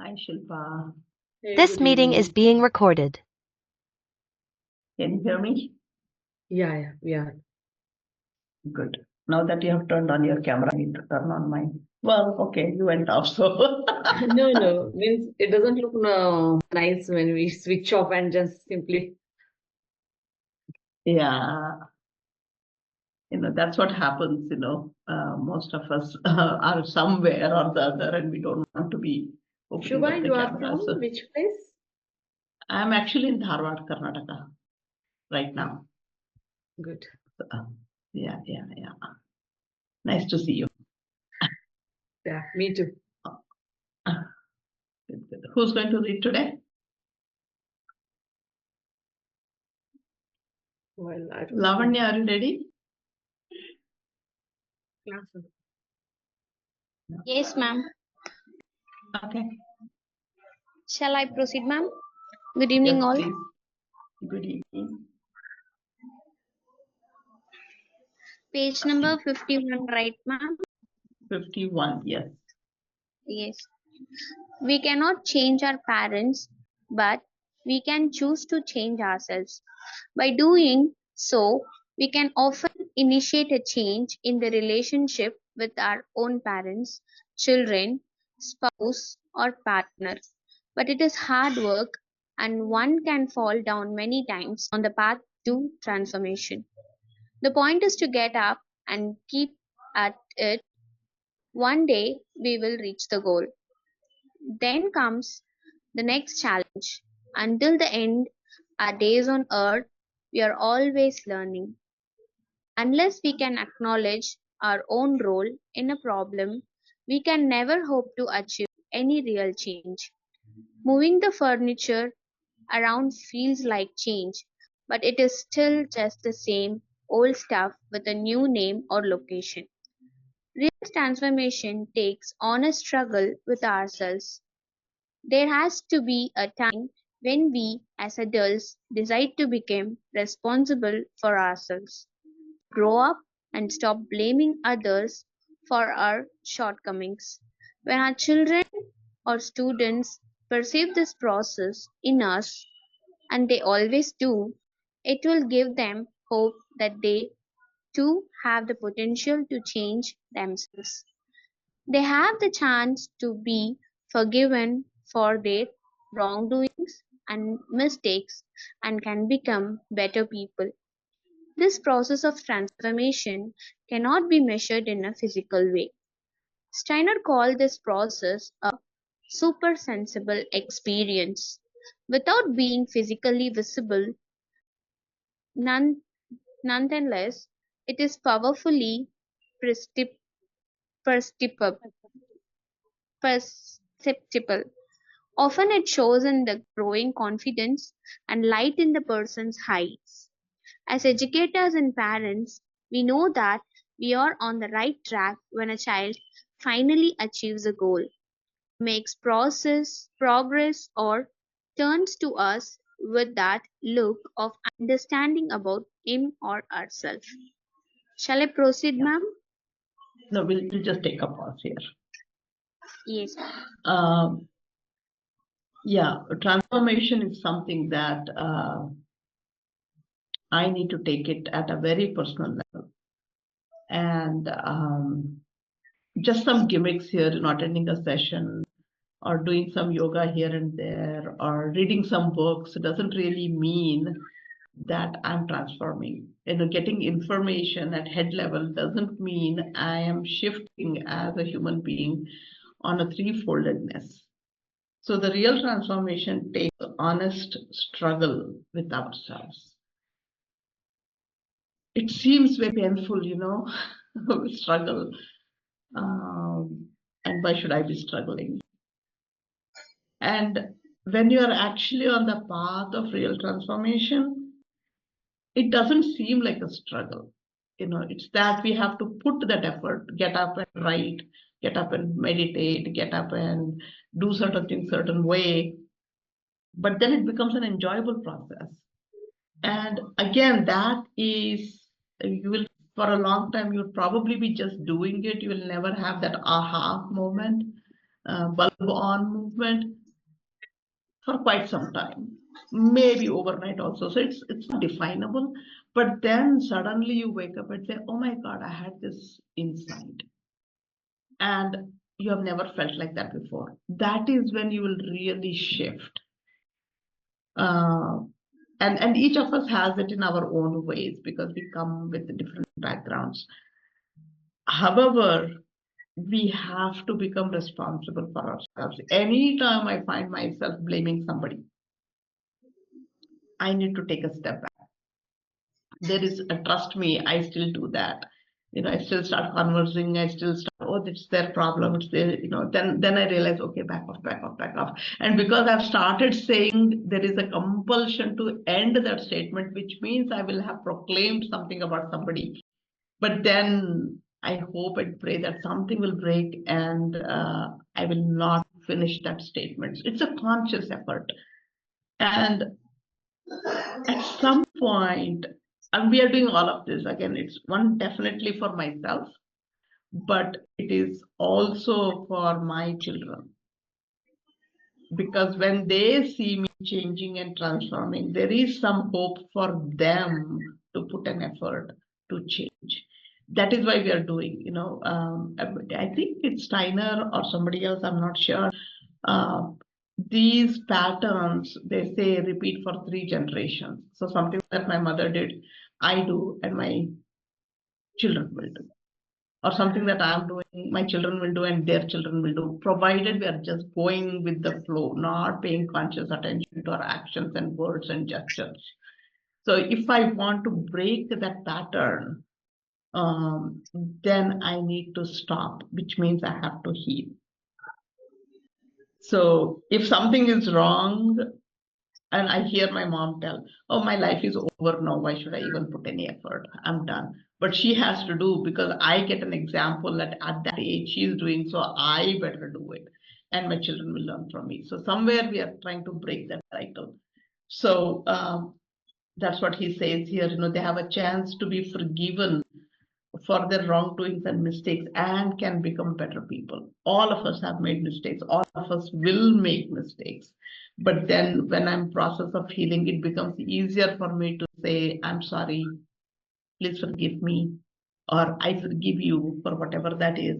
Hi, Shilpa. Hey, This good meeting is evening. being recorded. Can you hear me? Yeah, we are. Good. Now that you have turned on your camera, I need to turn on mine. Well, okay, you went off, so No, means it doesn't look nice when we switch off and just simply. yeah, that's what happens. Most of us are somewhere or the other, and we don't want to be opening up Shubha, the you are camera. from So which place? I'm actually in Dharwad, Karnataka right now. Good. So, yeah. Nice to see you. Yeah, me too. Good. Who's going to read today? Well, I don't Lavanya, are you ready? know. Yes, ma'am. Okay. Shall I proceed, ma'am? Good Yes, evening, all. please. Good evening. Page number 51, right, ma'am? 51, yes. Yes. We cannot change our parents, but we can choose to change ourselves. By doing so, we can often initiate a change in the relationship with our own parents, children, spouse, or partner. But it is hard work, and one can fall down many times on the path to transformation. The point is to get up and keep at it. One day we will reach the goal. Then comes the next challenge. Until the end, our days on earth, we are always learning. Unless we can acknowledge our own role in a problem, we can never hope to achieve any real change. Moving the furniture around feels like change, but it is still just the same old stuff with a new name or location. Real transformation takes honest struggle with ourselves. There has to be a time when we, as adults, decide to become responsible for ourselves, grow up, and stop blaming others for our shortcomings. When our children or students perceive this process in us, and they always do, it will give them hope that they too have the potential to change themselves. They have the chance to be forgiven for their wrongdoings and mistakes and can become better people. This process of transformation cannot be measured in a physical way. Steiner called this process a supersensible experience. Without being physically visible, none, nonetheless, it is powerfully perceptible. perceptible. Often it shows in the growing confidence and light in the person's eyes. As educators and parents, we know that we are on the right track when a child finally achieves a goal, makes progress, or turns to us with that look of understanding about him or herself. Shall I proceed, Yeah. ma'am? No, we'll just take a pause here. Yes. Yeah, transformation is something that I need to take it at a very personal level. And just some gimmicks here, attending a session or doing some yoga here and there or reading some books doesn't really mean that I'm transforming. Getting information at head level doesn't mean I am shifting as a human being on a threefoldedness. So the real transformation takes honest struggle with ourselves. It seems very painful, struggle. And why should I be struggling? And when you are actually on the path of real transformation, it doesn't seem like a struggle. It's that we have to put that effort, get up and write, get up and meditate, get up and do certain things certain way. But then it becomes an enjoyable process. And again, that is, you will, for a long time, you'll probably be just doing it. You will never have that aha moment. bulb on movement for quite some time, maybe overnight also. So it's not definable, but then suddenly you wake up and say, oh my God, I had this insight. And you have never felt like that before. That is when you will really shift. And each of us has it in our own ways because we come with different backgrounds. However, we have to become responsible for ourselves. Anytime I find myself blaming somebody, I need to take a step back. There is a trust me, I still do that. I still start conversing, I still start, oh, it's their problem, it's their, then I realize, okay, back off, back off, back off. And because I've started saying there is a compulsion to end that statement, which means I will have proclaimed something about somebody. But then I hope and pray that something will break and I will not finish that statement. It's a conscious effort. And at some point, and we are doing all of this again, it's one definitely for myself, but it is also for my children, because when they see me changing and transforming, there is some hope for them to put an effort to change. That is why we are doing, I think it's Steiner or somebody else, I'm not sure. These patterns, they say, repeat for 3 generations. So something that my mother did, I do, and my children will do. Or something that I'm doing, my children will do, and their children will do, provided we are just going with the flow, not paying conscious attention to our actions and words and gestures. So if I want to break that pattern, then I need to stop, which means I have to heal. So if something is wrong, and I hear my mom tell, oh, my life is over now, why should I even put any effort? I'm done. But she has to do, because I get an example that at that age she's doing, so I better do it. And my children will learn from me. So somewhere we are trying to break that cycle. So that's what he says here. They have a chance to be forgiven for their wrongdoings and mistakes and can become better people. All of us have made mistakes. All of us will make mistakes. But then when I'm process of healing, it becomes easier for me to say, I'm sorry, please forgive me, or I forgive you for whatever that is.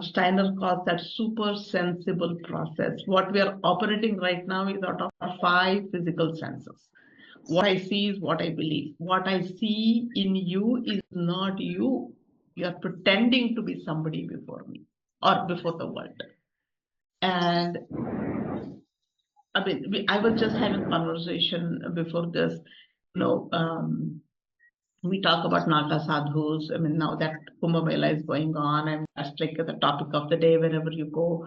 Steiner calls that super sensible process. What we are operating right now is out of 5 physical senses. What I see is what I believe. What I see in you is not you. You are pretending to be somebody before me or before the world. And I mean, I was just having a conversation before this. We talk about Naga sadhus. I mean, now that Kumbh Mela is going on, and that's like the topic of the day wherever you go.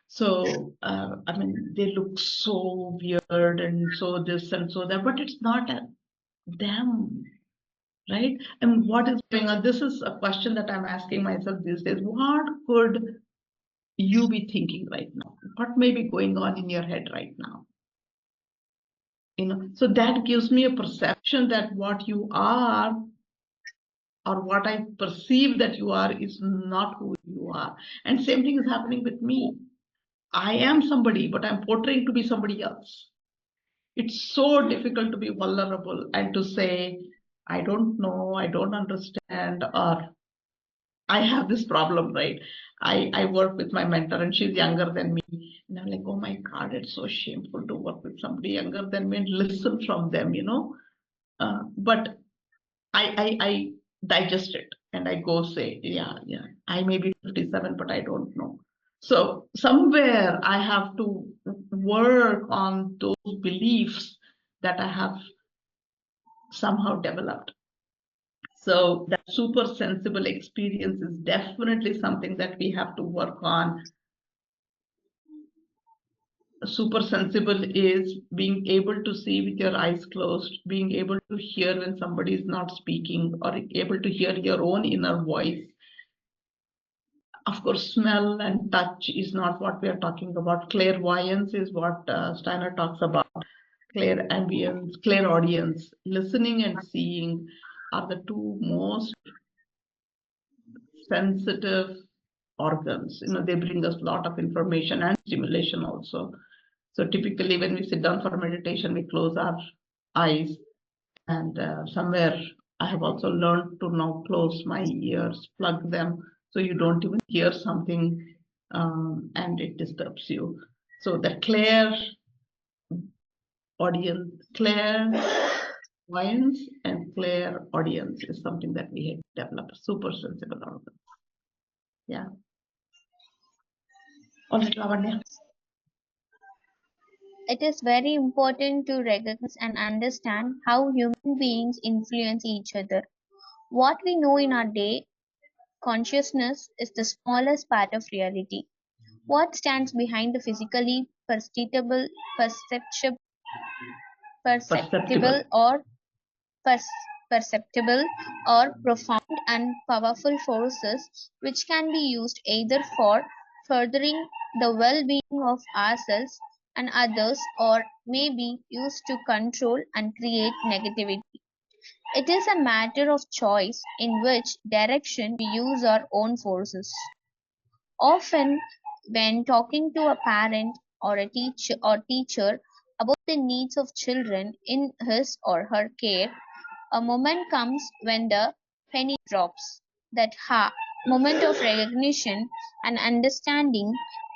So, I mean, they look so weird and so this and so that, but it's not them, right? And what is going on? This is a question that I'm asking myself these days. What could you be thinking right now? What may be going on in your head right now? So that gives me a perception that what you are, or what I perceive that you are, is not who you are. And same thing is happening with me. I am somebody, but I'm portraying to be somebody else. It's so difficult to be vulnerable and to say, I don't know, I don't understand, or I have this problem, right? I work with my mentor and she's younger than me. And I'm like, oh my God, it's so shameful to work with somebody younger than me and listen from them, But I digest it and I go say, yeah, I may be 57, but I don't know. So somewhere I have to work on those beliefs that I have somehow developed. So that super sensible experience is definitely something that we have to work on. Super sensible is being able to see with your eyes closed, being able to hear when somebody is not speaking, or able to hear your own inner voice. Of course, smell and touch is not what we are talking about. Clairvoyance is what Steiner talks about. Clairambience, clairaudience, listening and seeing are the 2 most sensitive organs. They bring us a lot of information and stimulation also. So typically when we sit down for meditation, we close our eyes, and somewhere I have also learned to now close my ears, plug them, so you don't even hear something and it disturbs you. So the clairvoyance and clairaudience is something that we have developed. Super sensible organs. Yeah. All right, Lavanya. It is very important to recognize and understand how human beings influence each other. What we know in our day consciousness is the smallest part of reality. What stands behind the physically Perceptible. perceptible or per- perceptible or profound and powerful forces which can be used either for furthering the well-being of ourselves and others or may be used to control and create negativity. It is a matter of choice in which direction we use our own forces. Often, when talking to a parent or a teacher about the needs of children in his or her care, a moment comes when the penny drops. That moment of recognition and understanding,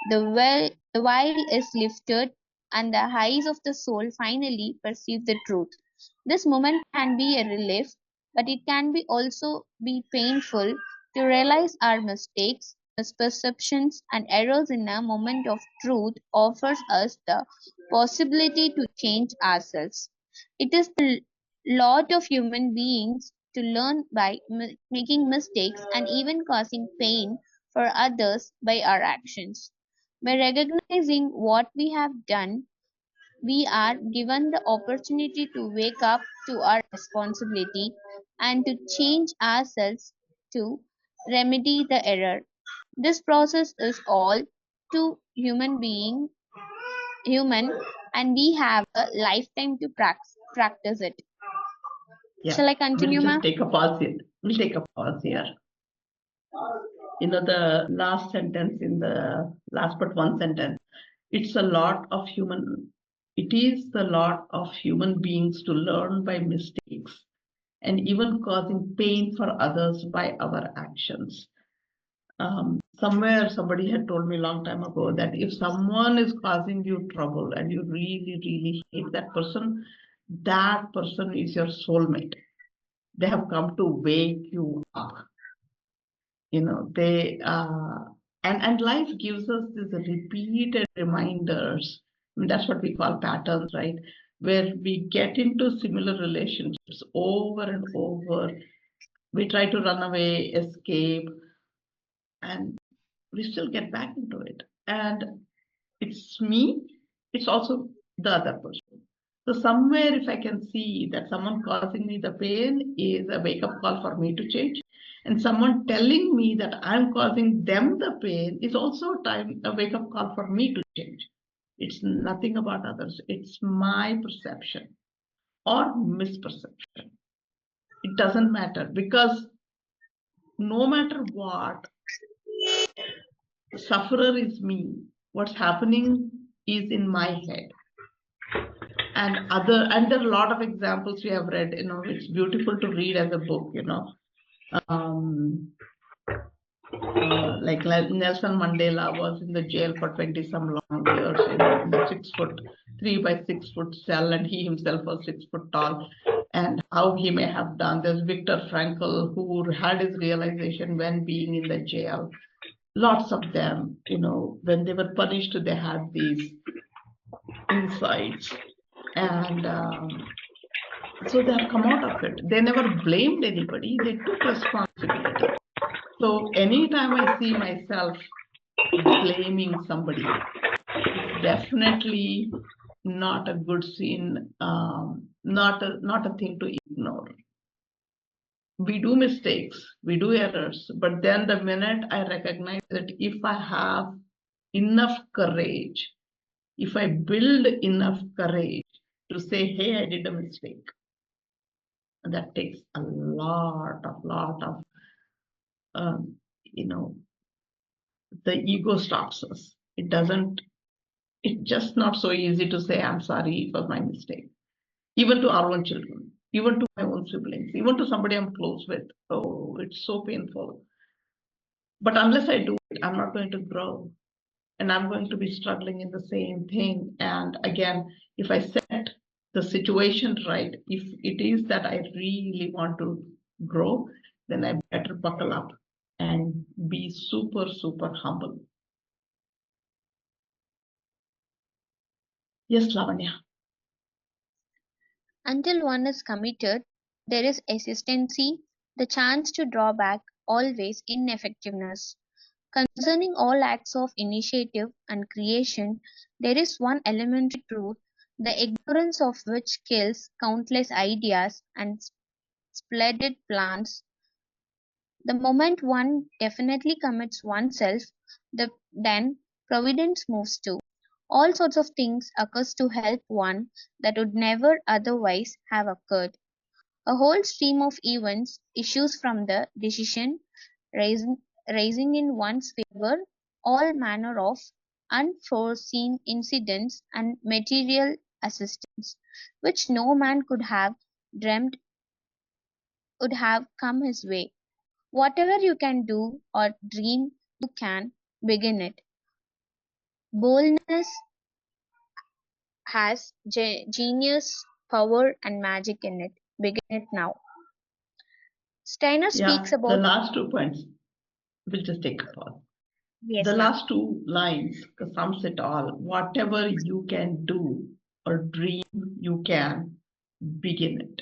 the veil is lifted and the eyes of the soul finally perceive the truth. This moment can be a relief, but it can be also be painful to realize our mistakes, misperceptions, and errors in a moment of truth offers us the possibility to change ourselves. It is the lot of human beings to learn by making mistakes and even causing pain for others by our actions. By recognizing what we have done, we are given the opportunity to wake up to our responsibility and to change ourselves to remedy the error. This process is all too human, and we have a lifetime to practice it. Yeah. Shall I We'll continue, just ma'am? take a pause here. We'll take a pause here. The last sentence in the last but one sentence, it is the lot of human beings to learn by mistakes and even causing pain for others by our actions. Somewhere somebody had told me a long time ago that if someone is causing you trouble and you really, really hate that person is your soulmate. They have come to wake you up. They and life gives us these repeated reminders. I mean, that's what we call patterns, right? Where we get into similar relationships over and over. We try to run away, escape, and we still get back into it. And it's me, it's also the other person. So somewhere if I can see that someone causing me the pain is a wake-up call for me to change, and someone telling me that I'm causing them the pain is also a wake-up call for me to change. It's nothing about others. It's my perception or misperception. It doesn't matter, because no matter what, the sufferer is me. What's happening is in my head. And there are a lot of examples we have read. It's beautiful to read as a book. Like Nelson Mandela was in the jail for 20 some long years, in a 3 by 6 foot cell, and he himself was 6 foot tall. And how he may have done. There's Viktor Frankl, who had his realization when being in the jail. Lots of them, when they were punished, they had these insights, and so they have come out of it. They never blamed anybody. They took responsibility. So anytime I see myself blaming somebody, it's definitely not a good scene, not a thing to ignore. We do mistakes, we do errors, but then the minute I recognize that if I have enough courage, if I build enough courage to say, hey, I did a mistake, that takes a lot of um, you know the ego stops us. It's just not so easy to say, I'm sorry for my mistake. Even to our own children, even to my own siblings, even to somebody I'm close with. Oh, it's so painful. But unless I do it, I'm not going to grow. And I'm going to be struggling in the same thing. And again, if I set the situation right, if it is that I really want to grow, then I better buckle up and be super, super humble. Yes, Lavanya. Until one is committed, there is hesitancy, the chance to draw back, always ineffectiveness. Concerning all acts of initiative and creation, there is one elementary truth, the ignorance of which kills countless ideas and splendid plans. The moment one definitely commits oneself, then providence moves too. All sorts of things occurs to help one that would never otherwise have occurred. A whole stream of events issues from the decision raising, raising in one's favor all manner of unforeseen incidents and material assistance, which no man could have dreamed would have come his way. Whatever you can do or dream, you can begin it. Boldness has genius, power, and magic in it. Begin it now. Steiner speaks Yeah, the about. last 2 points, we'll just take a pause. Yes, The ma'am. last 2 lines sums it all. Whatever you can do or dream, you can begin it.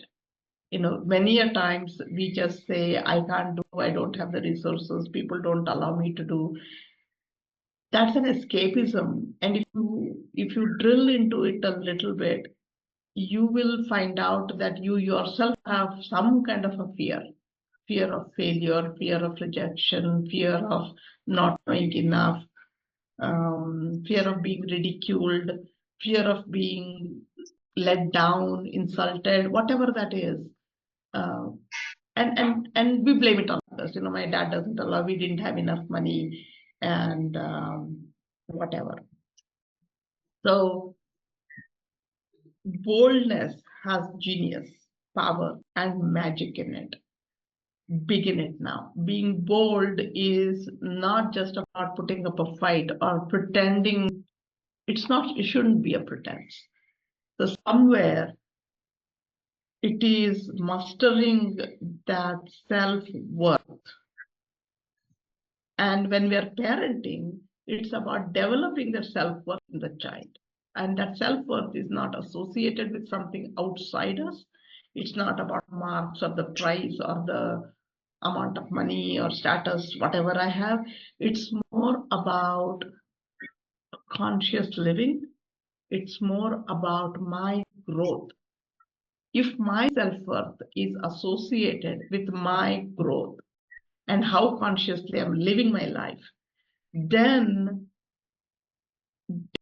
Many a times we just say, I can't do, I don't have the resources, people don't allow me to do. That's an escapism. And if you drill into it a little bit, you will find out that you yourself have some kind of a fear of failure, fear of rejection, fear of not knowing enough, fear of being ridiculed, fear of being let down, insulted, whatever that is. Uh, and we blame it on others. My dad doesn't allow. We didn't have enough money, and whatever. So boldness has genius, power, and magic in it. Begin it now. Being bold is not just about putting up a fight or pretending. It shouldn't be a pretense. So somewhere it is mastering that self-worth. And when we are parenting, it's about developing the self-worth in the child. And that self-worth is not associated with something outside us. It's not about marks or the prize or the amount of money or status, whatever I have. It's more about conscious living. It's more about my growth. If my self-worth is associated with my growth and how consciously I'm living my life, then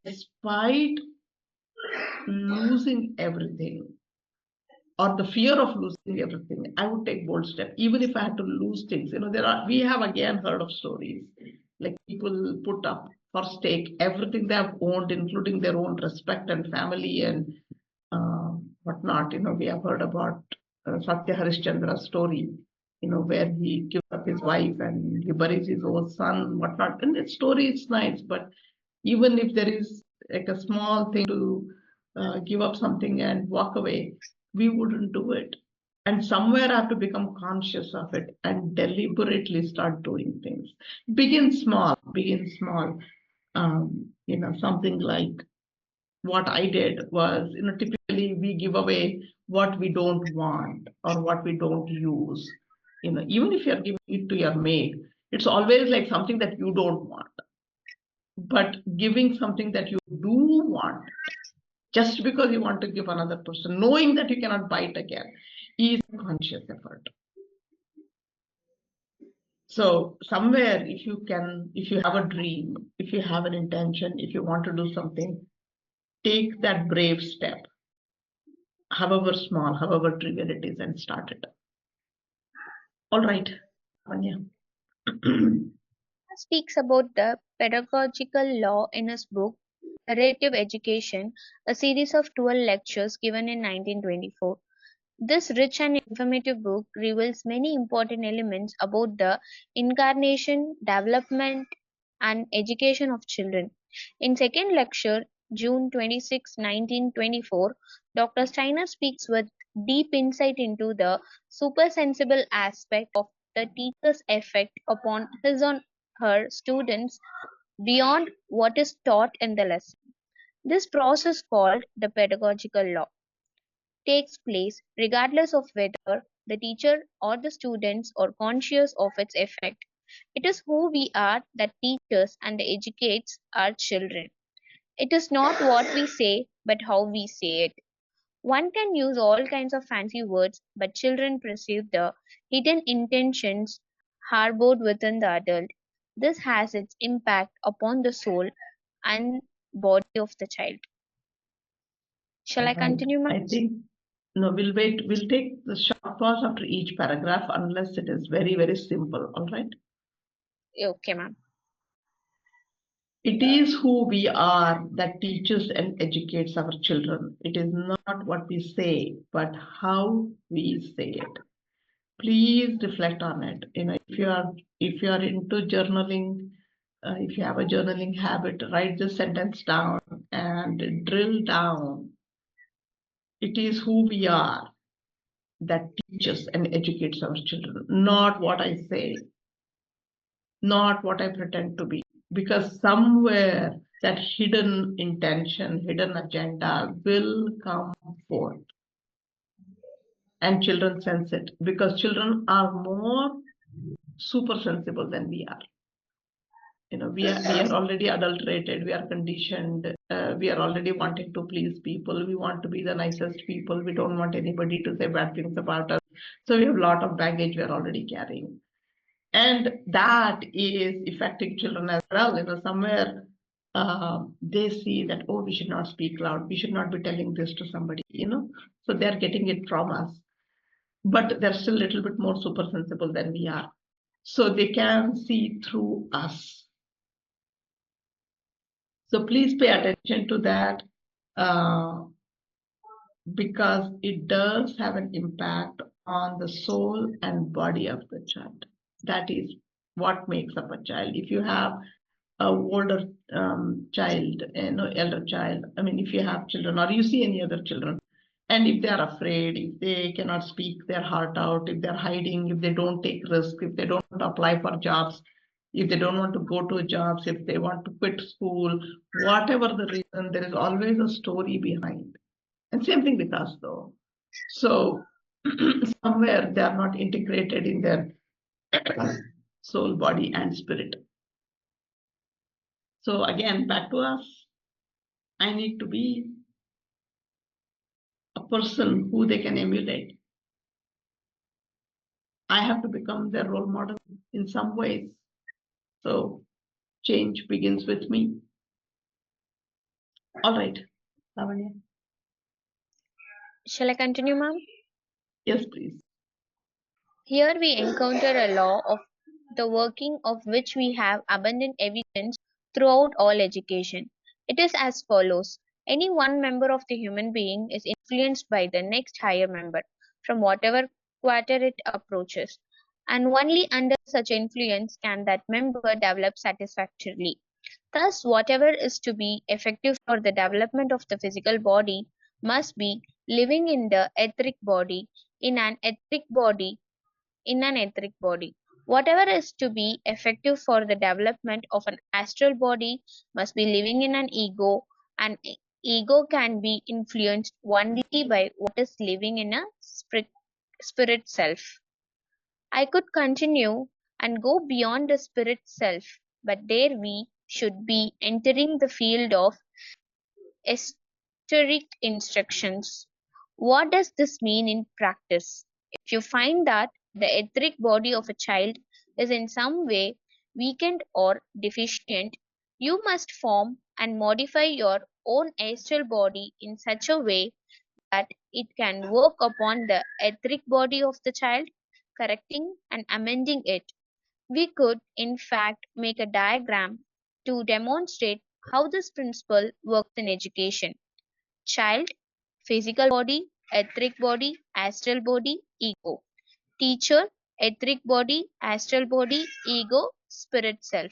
despite losing everything or the fear of losing everything, I would take bold step, even if I had to lose things. We have again heard of stories like people put up for stake everything they have owned, including their own respect and family and whatnot. We have heard about Satya Harishchandra's story, where he gives up his wife and he buries his own son, whatnot. And the story is nice, but even if there is like a small thing to give up something and walk away, we wouldn't do it. And somewhere I have to become conscious of it and deliberately start doing things. Begin small, begin small. Something like what I did was, typically we give away what we don't want or what we don't use. Even if you're giving it to your maid, it's always like something that you don't want. But giving something that you do want, just because you want to give another person, knowing that you cannot buy it again, is a conscious effort. So somewhere, if you have a dream, if you have an intention, if you want to do something, take that brave step, however small, however trivial it is, and start it. All right, Anya. speaks about the pedagogical law in his book Narrative Education, a series of 12 lectures given in 1924. This rich and informative book reveals many important elements about the incarnation, development, and education of children. In second lecture, June 26, 1924, Dr. Steiner speaks with deep insight into the supersensible aspect of the teacher's effect upon his or her students beyond what is taught in the lesson. This process, called the pedagogical law, takes place regardless of whether the teacher or the students are conscious of its effect. It is who we are that teaches and educates our children. It is not what we say, but how we say it. One can use all kinds of fancy words, but children perceive the hidden intentions harbored within the adult. This has its impact upon the soul and body of the child. Shall I Right. continue, ma'am? I think no, we'll wait. We'll take the short pause after each paragraph unless it is very, very simple. All right. Okay, ma'am. It is who we are that teaches and educates our children. It is not what we say, but how we say it. Please reflect on it. If you are into journaling, if you have a journaling habit, write this sentence down and drill down. It is who we are that teaches and educates our children, not what I say, not what I pretend to be. Because somewhere that hidden intention, hidden agenda will come forth. And children sense it because children are more super sensible than we are. We are already adulterated, we are conditioned, we are already wanting to please people, we want to be the nicest people, we don't want anybody to say bad things about us. So we have a lot of baggage we are already carrying. And that is affecting children as well. Somewhere they see that, oh, we should not speak loud, we should not be telling this to somebody. So they're getting it from us. But they're still a little bit more super sensible than we are. So they can see through us. So please pay attention to that because it does have an impact on the soul and body of the child. That is what makes up a child. If you have a older child, elder child, if you have children or you see any other children, and if they are afraid, if they cannot speak their heart out, if they're hiding, if they don't take risks, if they don't apply for jobs, if they don't want to go to jobs, if they want to quit school, whatever the reason, there is always a story behind. And same thing with us, though. So somewhere they are not integrated in their soul, body, and spirit. So again, back to us. I need to be a person who they can emulate. I have to become their role model in some ways. So change begins with me. All right, Lavanya. Shall I continue, ma'am? Yes, please. Here we encounter a law of the working of which we have abundant evidence throughout all education. It is as follows. Any one member of the human being is influenced by the next higher member, from whatever quarter it approaches, and only under such influence can that member develop satisfactorily. Thus, whatever is to be effective for the development of the physical body must be living in the etheric body, in an etheric body, in an etheric body. Whatever is to be effective for the development of an astral body must be living in an ego, and ego can be influenced only by what is living in a spirit self. I could continue and go beyond the spirit self, but there we should be entering the field of esoteric instructions. What does this mean in practice? If you find that the etheric body of a child is in some way weakened or deficient, you must form and modify your own astral body in such a way that it can work upon the etheric body of the child, correcting and amending it. We could, in fact, make a diagram to demonstrate how this principle works in education. Child, physical body, etheric body, astral body, ego. Teacher, etheric body, astral body, ego, spirit self.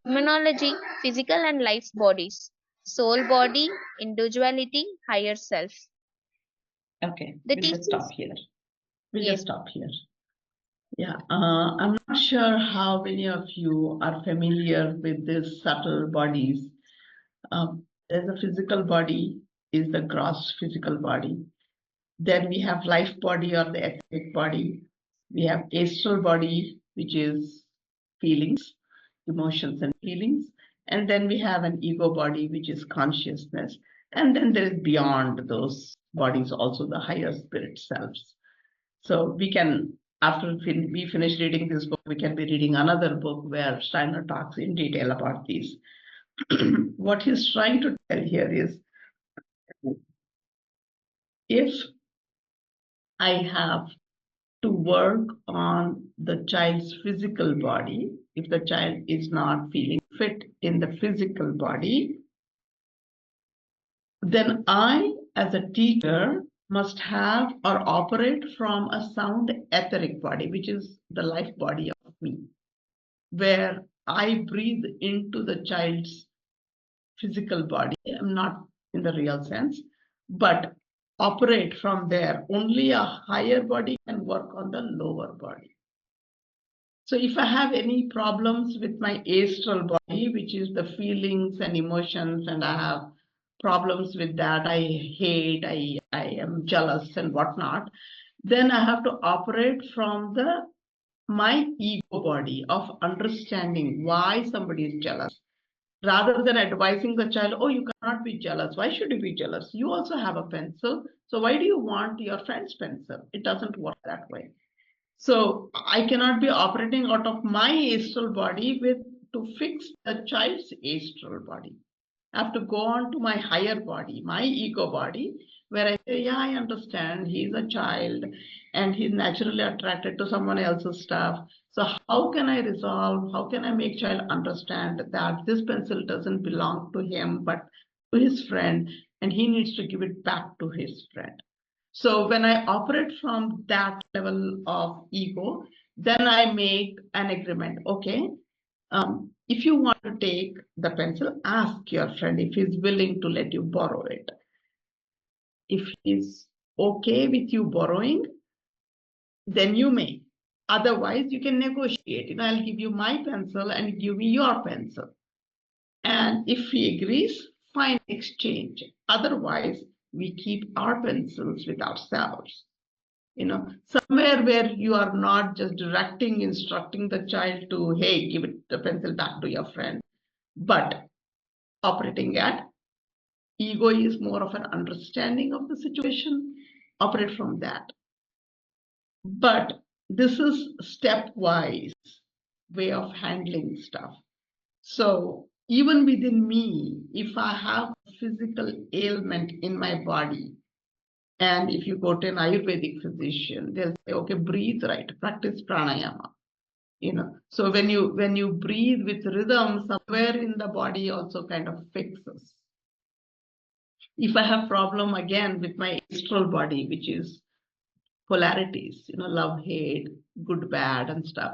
Terminology, physical and life bodies. Soul body, individuality, higher self. Okay, The we'll just stop teachers, here. We'll yes, just stop here. Yeah, I'm not sure how many of you are familiar with these subtle bodies. There's a physical body, is the gross physical body. Then we have life body or the etheric body. We have astral body, which is feelings, emotions and feelings. And then we have an ego body, which is consciousness. And then there is beyond those bodies also the higher spirit selves. So we can, after we finish reading this book, we can be reading another book where Steiner talks in detail about these. What he's trying to tell here is, if I have to work on the child's physical body, if the child is not feeling fit in the physical body, then I, as a teacher, must have or operate from a sound etheric body, which is the life body of me, where I breathe into the child's physical body. I'm not in the real sense, but operate from there. Only a higher body can work on the lower body. So if I have any problems with my astral body, which is the feelings and emotions, and I have problems with that, I hate, I am jealous and whatnot, then I have to operate from my ego body of understanding why somebody is jealous. Rather than advising the child, oh, you cannot be jealous. Why should you be jealous? You also have a pencil. So why do you want your friend's pencil? It doesn't work that way. So I cannot be operating out of my astral body to fix the child's astral body. I have to go on to my higher body, my ego body, where I say, yeah, I understand he's a child and he's naturally attracted to someone else's stuff. So how can I resolve? How can I make child understand that this pencil doesn't belong to him, but to his friend, and he needs to give it back to his friend? So when I operate from that level of ego, then I make an agreement. Okay, if you want to take the pencil, ask your friend if he's willing to let you borrow it. If he's okay with you borrowing, then you may. Otherwise, you can negotiate. I'll give you my pencil and give me your pencil. And if he agrees, fine, exchange. Otherwise, we keep our pencils with ourselves. Somewhere where you are not just instructing the child to, hey, give the pencil back to your friend, but operating at ego is more of an understanding of the situation, operate from that. But this is stepwise way of handling stuff. So even within me, if I have a physical ailment in my body, and if you go to an Ayurvedic physician, they'll say, okay, breathe right, practice pranayama. So when you breathe with rhythm, somewhere in the body also kind of fixes. If I have problem again with my astral body, which is polarities, love, hate, good, bad, and stuff,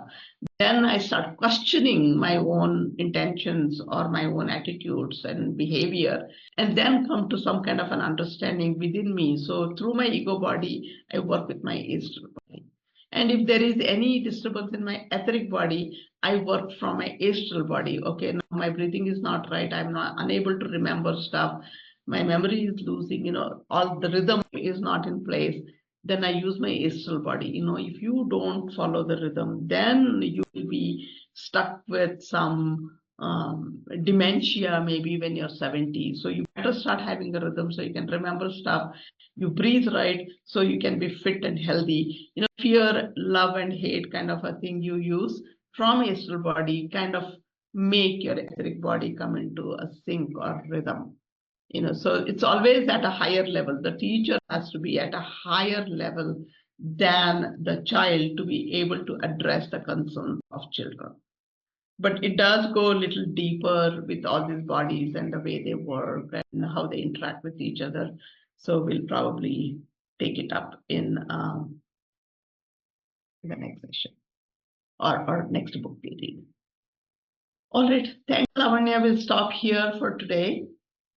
then I start questioning my own intentions or my own attitudes and behavior, and then come to some kind of an understanding within me. So through my ego body, I work with my astral body. And if there is any disturbance in my etheric body, I work from my astral body. Okay, now my breathing is not right. I'm not unable to remember stuff. My memory is losing, all the rhythm is not in place. Then I use my astral body. If you don't follow the rhythm, then you will be stuck with some dementia maybe when you're 70. So you better start having the rhythm so you can remember stuff. You breathe right so you can be fit and healthy. Fear, love, and hate kind of a thing you use from astral body kind of make your etheric body come into a sync or rhythm. So it's always at a higher level. The teacher has to be at a higher level than the child to be able to address the concerns of children. But it does go a little deeper with all these bodies and the way they work and how they interact with each other. So we'll probably take it up in the next session or next book we read. All right, thanks, Lavanya. We'll stop here for today.